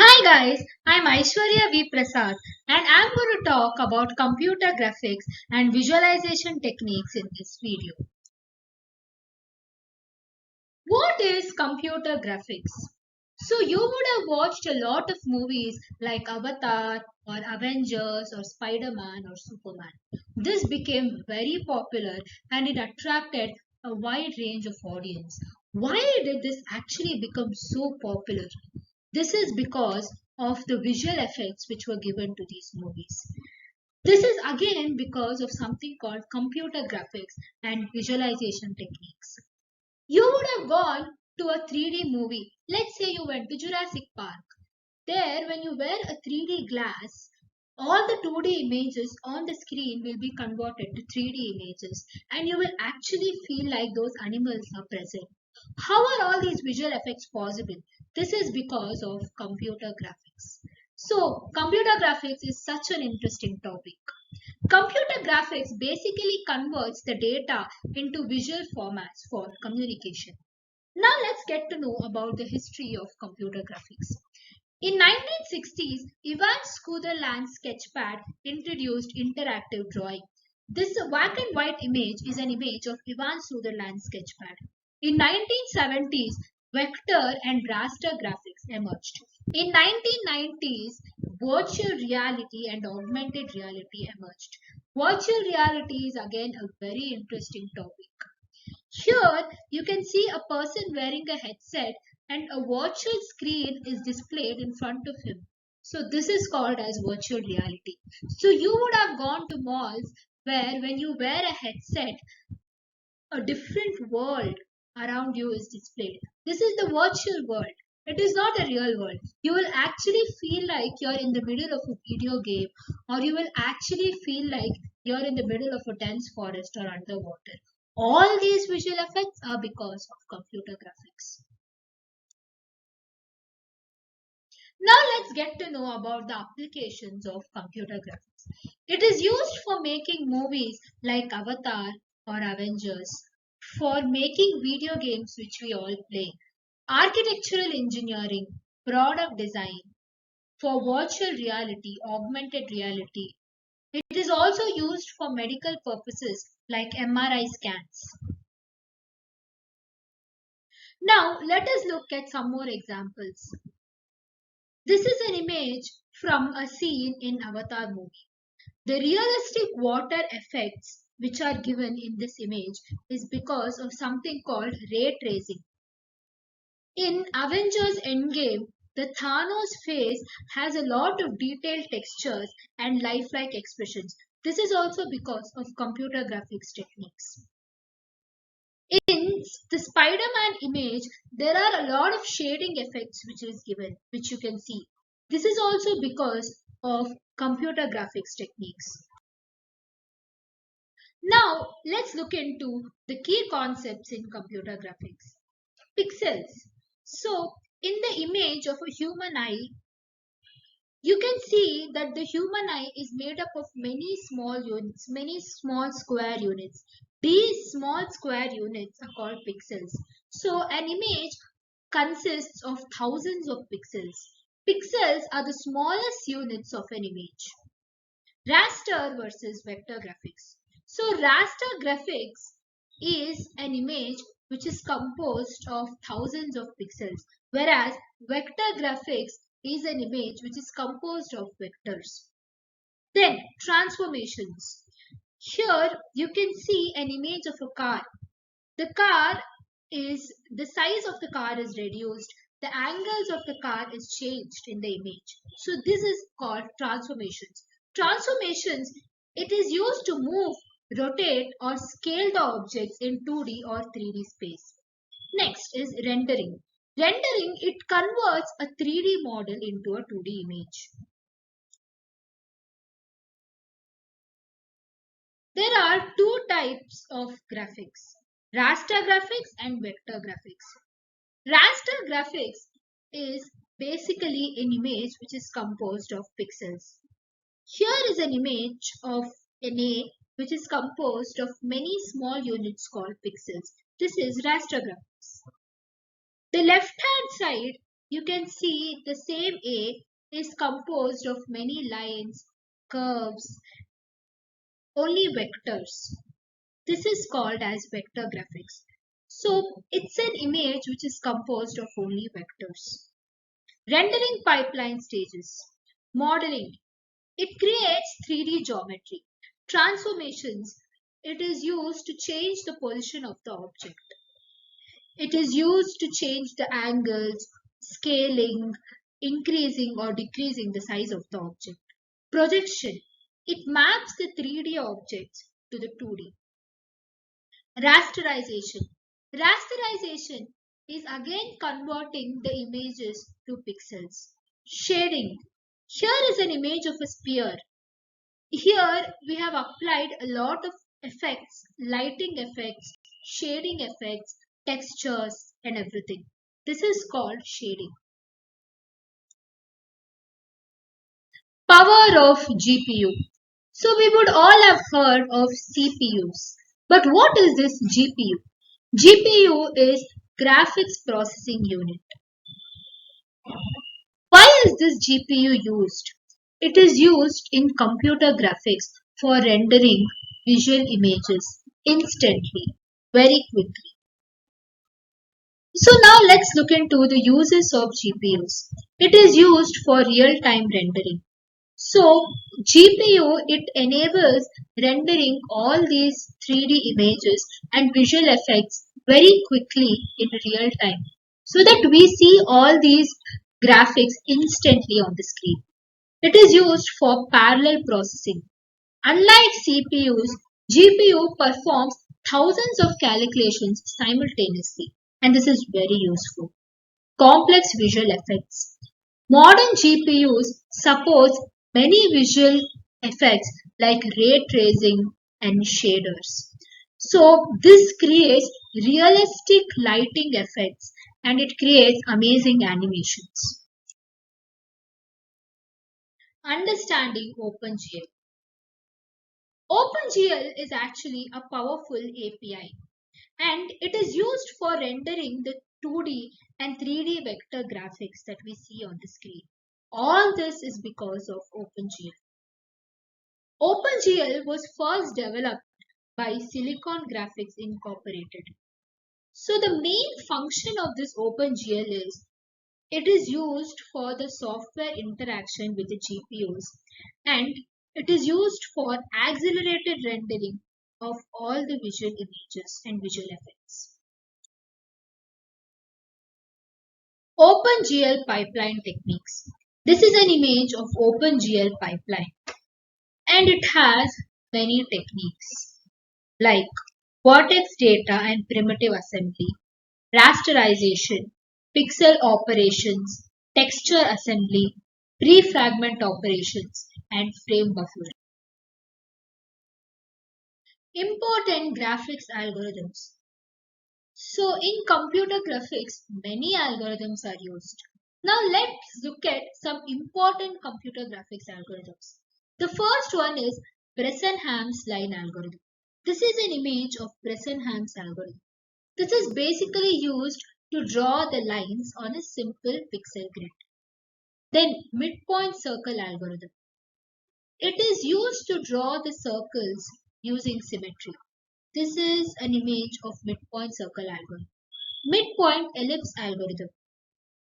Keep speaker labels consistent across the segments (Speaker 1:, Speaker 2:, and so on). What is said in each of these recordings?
Speaker 1: Hi guys, I'm Aishwarya V. Prasad and I'm going to talk about computer graphics and visualization techniques in this video. What is computer graphics? So you would have watched a lot of movies like Avatar or Avengers or Spider-Man or Superman. This became very popular and it attracted a wide range of audience. Why did this actually become so popular? This is because of the visual effects which were given to these movies. This is again because of something called computer graphics and visualization techniques. You would have gone to a 3D movie. Let's say you went to Jurassic Park. There, when you wear a 3D glass, all the 2D images on the screen will be converted to 3D images, and you will actually feel like those animals are present. How are all these visual effects possible? This is because of computer graphics. So, computer graphics is such an interesting topic. Computer graphics basically converts the data into visual formats for communication. Now let's get to know about the history of computer graphics. In 1960s, Ivan Sutherland's sketchpad introduced interactive drawing. This black and white image is an image of Ivan Sutherland's sketchpad. In 1970s, vector and raster graphics emerged. In 1990s, virtual reality and augmented reality emerged. Virtual reality is again a very interesting topic. Here you can see a person wearing a headset and a virtual screen is displayed in front of him. So this is called as virtual reality. So you would have gone to malls where when you wear a headset, a different world around you is displayed. This is the virtual world. It is not a real world. You will actually feel like you're in the middle of a video game, or you will actually feel like you're in the middle of a dense forest or underwater. All these visual effects are because of computer graphics. Now let's get to know about the applications of computer graphics. It is used for making movies like Avatar or Avengers, for making video games which we all play, architectural engineering, product design, for virtual reality, augmented reality. It is also used for medical purposes like MRI scans. Now let us look at some more examples. This is an image from a scene in Avatar movie. The realistic water effects which are given in this image is because of something called ray tracing. In Avengers Endgame, the Thanos face has a lot of detailed textures and lifelike expressions. This is also because of computer graphics techniques. In the Spider-Man image, there are a lot of shading effects which is given, which you can see. This is also because of computer graphics techniques. Now, let's look into the key concepts in computer graphics. Pixels. So, in the image of a human eye, you can see that the human eye is made up of many small units, many small square units. These small square units are called pixels. So, an image consists of thousands of pixels. Pixels are the smallest units of an image. Raster versus vector graphics. So raster graphics is an image which is composed of thousands of pixels, whereas vector graphics is an image which is composed of vectors. Then transformations. Here you can see an image of a car. The size of the car is reduced, the angles of the car is changed in the image. So this is called transformations. Transformations, it is used to move, rotate or scale the objects in 2D or 3D space. Next is rendering. Rendering, it converts a 3D model into a 2D image. There are two types of graphics, raster graphics and vector graphics. Raster graphics is basically an image which is composed of pixels. Here is an image of an A which is composed of many small units called pixels. This is raster graphics. The left hand side you can see the same A is composed of many lines, curves, only vectors. This is called as vector graphics. So it's an image which is composed of only vectors. Rendering pipeline stages. Modeling. It creates 3D geometry. Transformations. It is used to change the position of the object. It is used to change the angles, scaling, increasing or decreasing the size of the object. Projection. It maps the 3D objects to the 2D. Rasterization. Rasterization is again converting the images to pixels. Shading. Here is an image of a sphere. Here we have applied a lot of effects, lighting effects, shading effects, textures and everything. This is called shading. Power of GPU. So we would all have heard of CPUs. But what is this GPU? GPU is Graphics Processing Unit. Why is this GPU used? It is used in computer graphics for rendering visual images instantly, very quickly. So now let's look into the uses of GPUs. It is used for real-time rendering. So GPU, it enables rendering all these 3D images and visual effects very quickly in real time so that we see all these graphics instantly on the screen. It is used for parallel processing. Unlike CPUs, GPU performs thousands of calculations simultaneously, and this is very useful. Complex visual effects. Modern GPUs support many visual effects like ray tracing and shaders. So this creates realistic lighting effects and it creates amazing animations. Understanding OpenGL. OpenGL is actually a powerful API and it is used for rendering the 2D and 3D vector graphics that we see on the screen. All this is because of OpenGL. OpenGL was first developed by Silicon Graphics Incorporated. So the main function of this OpenGL is it is used for the software interaction with the GPUs and it is used for accelerated rendering of all the visual images and visual effects. OpenGL pipeline techniques. This is an image of OpenGL pipeline and it has many techniques like vertex data and primitive assembly, rasterization, pixel operations, texture assembly, pre-fragment operations, and frame buffering. Important graphics algorithms. So in computer graphics, many algorithms are used. Now let's look at some important computer graphics algorithms. The first one is Bresenham's line algorithm. This is an image of Bresenham's algorithm. This is basically used to draw the lines on a simple pixel grid. Then midpoint circle algorithm. It is used to draw the circles using symmetry. This is an image of midpoint circle algorithm. Midpoint ellipse algorithm.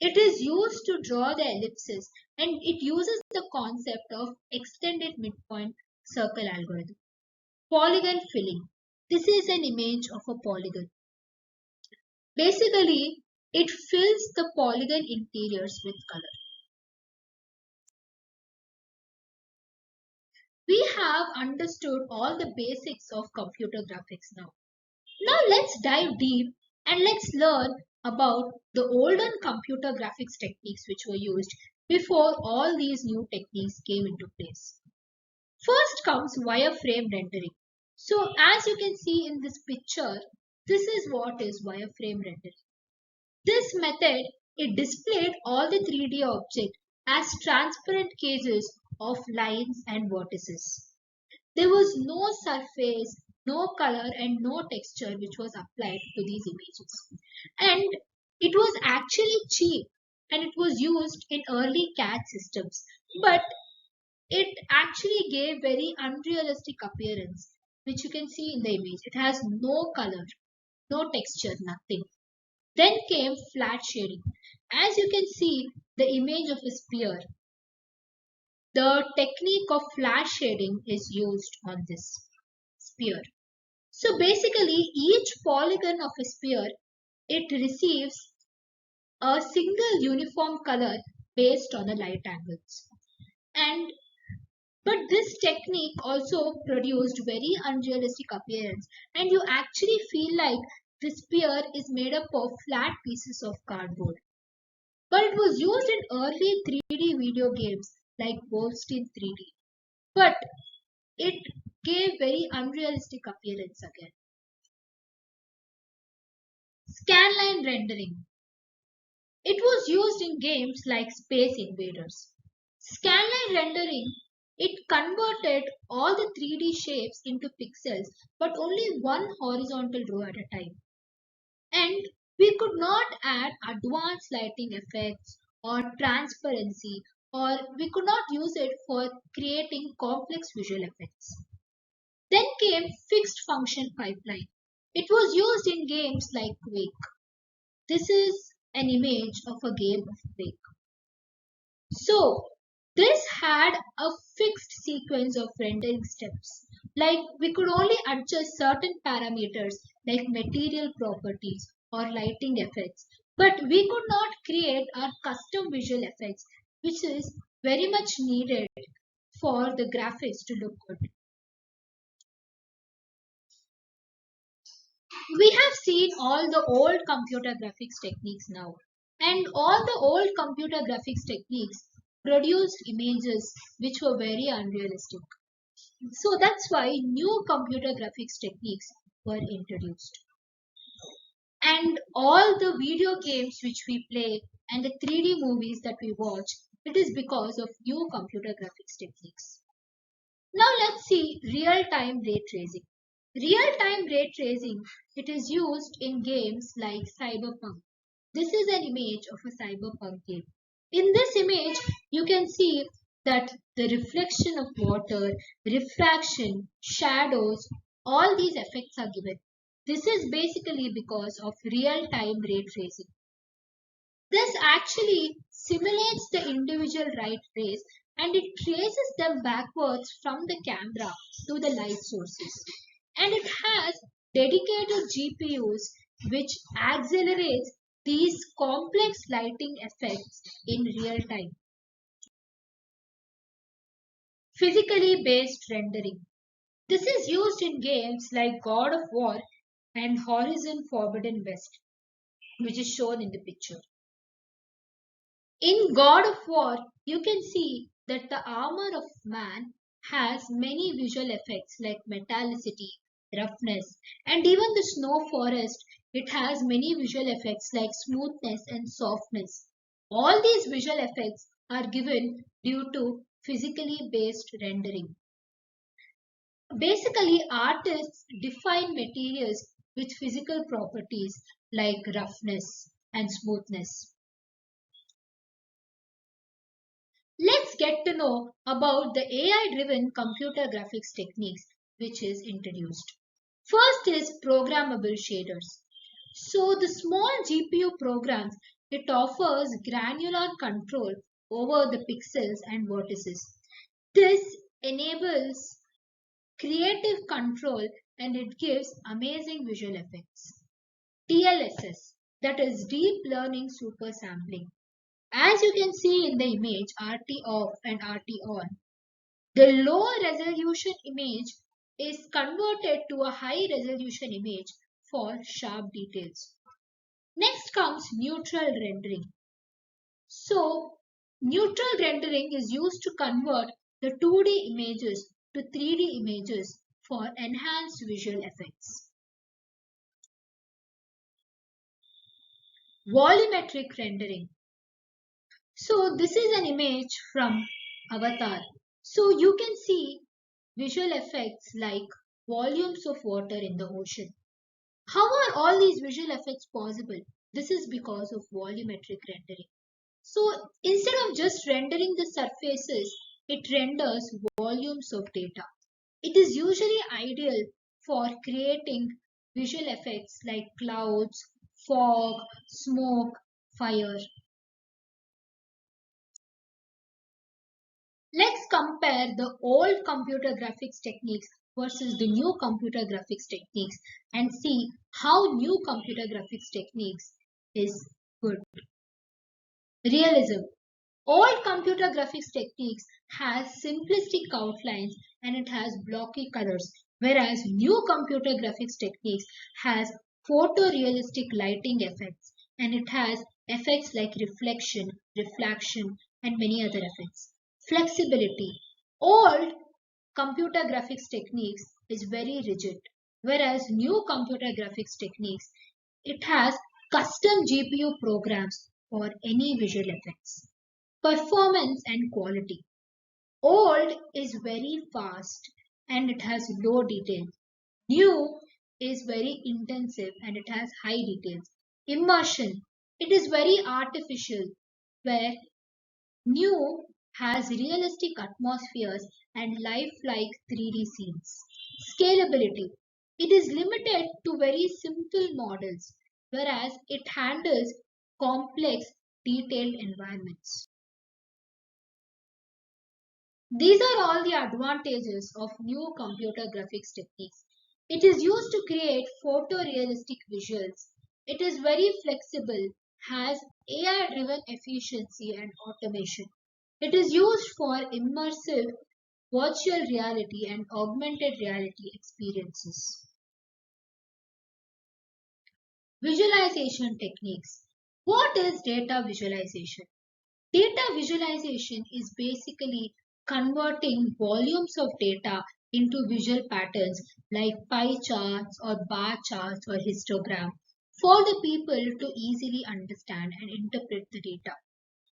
Speaker 1: It is used to draw the ellipses and it uses the concept of extended midpoint circle algorithm. Polygon filling. This is an image of a polygon. Basically, it fills the polygon interiors with color. We have understood all the basics of computer graphics now. Now let's dive deep and let's learn about the olden computer graphics techniques which were used before all these new techniques came into place. First comes wireframe rendering. So as you can see in this picture, this is what is wireframe rendering. This method, it displayed all the 3D object as transparent cases of lines and vertices. There was no surface, no color and no texture which was applied to these images. And it was actually cheap and it was used in early CAD systems. But it actually gave very unrealistic appearance, which you can see in the image. It has no color, no texture, nothing. Then came flat shading. As you can see the image of a sphere, the technique of flat shading is used on this sphere. So basically each polygon of a sphere, it receives a single uniform color based on the light angles. And but this technique also produced very unrealistic appearance, and you actually feel like the sphere is made up of flat pieces of cardboard. But it was used in early 3D video games like Wolfenstein 3D. But it gave very unrealistic appearance again. Scanline rendering. It was used in games like Space Invaders. Scanline rendering, it converted all the 3D shapes into pixels, but only one horizontal row at a time. And we could not add advanced lighting effects or transparency, or we could not use it for creating complex visual effects. Then came fixed function pipeline. It was used in games like Quake. This is an image of a game of Quake. So this had a fixed sequence of rendering steps. Like we could only adjust certain parameters like material properties or lighting effects, but we could not create our custom visual effects, which is very much needed for the graphics to look good. We have seen all the old computer graphics techniques now, and all the old computer graphics techniques produced images which were very unrealistic. So that's why new computer graphics techniques were introduced. And all the video games which we play and the 3D movies that we watch, it is because of new computer graphics techniques. Now let's see real-time ray tracing. Real-time ray tracing, it is used in games like Cyberpunk. This is an image of a Cyberpunk game. In this image, you can see that the reflection of water, refraction, shadows, all these effects are given. This is basically because of real-time ray tracing. This actually simulates the individual light rays and it traces them backwards from the camera to the light sources. And it has dedicated GPUs which accelerates these complex lighting effects in real time. Physically based rendering. This is used in games like God of War and Horizon Forbidden West, which is shown in the picture. In God of War, you can see that the armor of man has many visual effects like metallicity, roughness, and even the snow forest. It has many visual effects like smoothness and softness. All these visual effects are given due to physically based rendering. Basically, artists define materials with physical properties like roughness and smoothness. Let's get to know about the AI-driven computer graphics techniques which is introduced. First is programmable shaders. So the small GPU programs, it offers granular control over the pixels and vertices. This enables creative control and it gives amazing visual effects. DLSS, that is deep learning super sampling. As you can see in the image RT off and RT on, the low resolution image is converted to a high resolution image for sharp details. Next comes neutral rendering. So, neutral rendering is used to convert the 2D images to 3D images for enhanced visual effects. Volumetric rendering. So this is an image from Avatar. So you can see visual effects like volumes of water in the ocean. How are all these visual effects possible? This is because of volumetric rendering. So instead of just rendering the surfaces, it renders volumes of data. It is usually ideal for creating visual effects like clouds, fog, smoke, fire. Let's compare the old computer graphics techniques versus the new computer graphics techniques and see how new computer graphics techniques is good. Realism. Old computer graphics techniques has simplistic outlines and it has blocky colors, whereas new computer graphics techniques has photorealistic lighting effects and it has effects like reflection, refraction, and many other effects. Flexibility. Old computer graphics techniques is very rigid, whereas new computer graphics techniques it has custom GPU programs for any visual effects. Performance and quality. Old is very fast and it has low detail. New is very intensive and it has high details. Immersion. It is very artificial where new has realistic atmospheres and lifelike 3D scenes. Scalability. It is limited to very simple models whereas it handles complex detailed environments. These are all the advantages of new computer graphics techniques. It is used to create photorealistic visuals. It is very flexible, has AI-driven efficiency and automation. It is used for immersive virtual reality and augmented reality experiences. Visualization techniques. What is data visualization? Data visualization is basically converting volumes of data into visual patterns like pie charts or bar charts or histogram for the people to easily understand and interpret the data.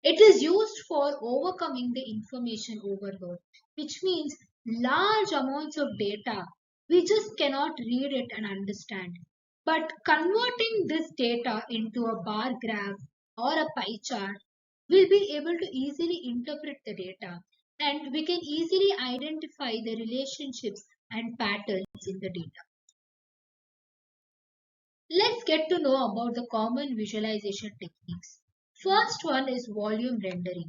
Speaker 1: It is used for overcoming the information overload, which means large amounts of data. We just cannot read it and understand. But converting this data into a bar graph or a pie chart, we'll be able to easily interpret the data and we can easily identify the relationships and patterns in the data. Let's get to know about the common visualization techniques. First one is volume rendering.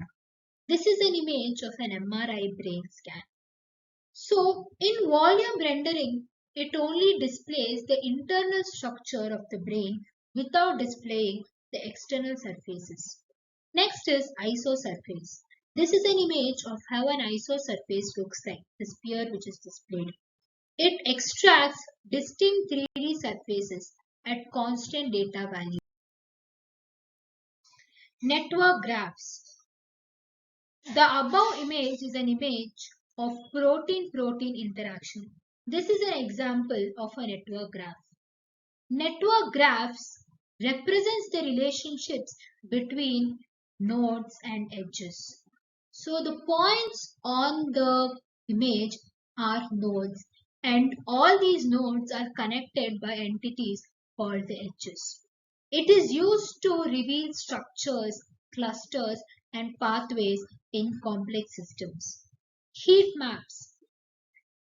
Speaker 1: This is an image of an MRI brain scan. So, in volume rendering, it only displays the internal structure of the brain without displaying the external surfaces. Next is isosurface. This is an image of how an isosurface looks like, the sphere which is displayed. It extracts distinct 3D surfaces at constant data value. Network graphs. The above image is an image of protein-protein interaction. This is an example of a network graph. Network graphs represents the relationships between nodes and edges. So the points on the image are nodes and all these nodes are connected by entities called the edges. It is used to reveal structures, clusters and pathways in complex systems. Heat maps.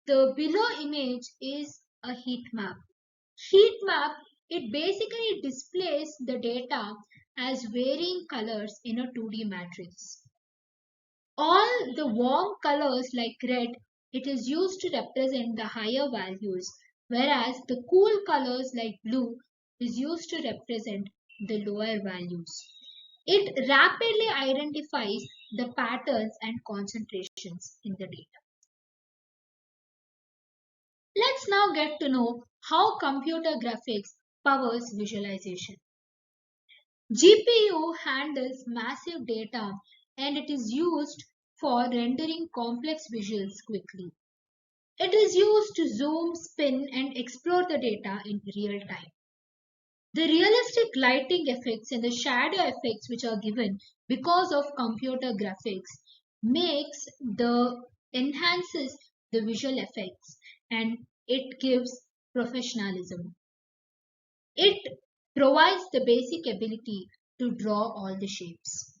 Speaker 1: The below image is a heat map. Heat map, it basically displays the data as varying colors in a 2D matrix. All the warm colors like red, it is used to represent the higher values, whereas the cool colors like blue is used to represent the lower values. It rapidly identifies the patterns and concentrations in the data. Let's now get to know how computer graphics powers visualization. GPU handles massive data and it is used for rendering complex visuals quickly. It is used to zoom, spin, and explore the data in real time. The realistic lighting effects and the shadow effects which are given because of computer graphics makes the enhances the visual effects and it gives professionalism. It provides the basic ability to draw all the shapes.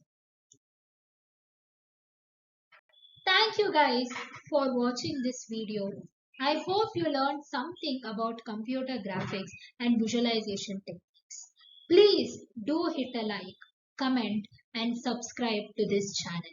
Speaker 1: Thank you guys for watching this video. I hope you learned something about computer graphics and visualization techniques. Please do hit a like, comment and subscribe to this channel.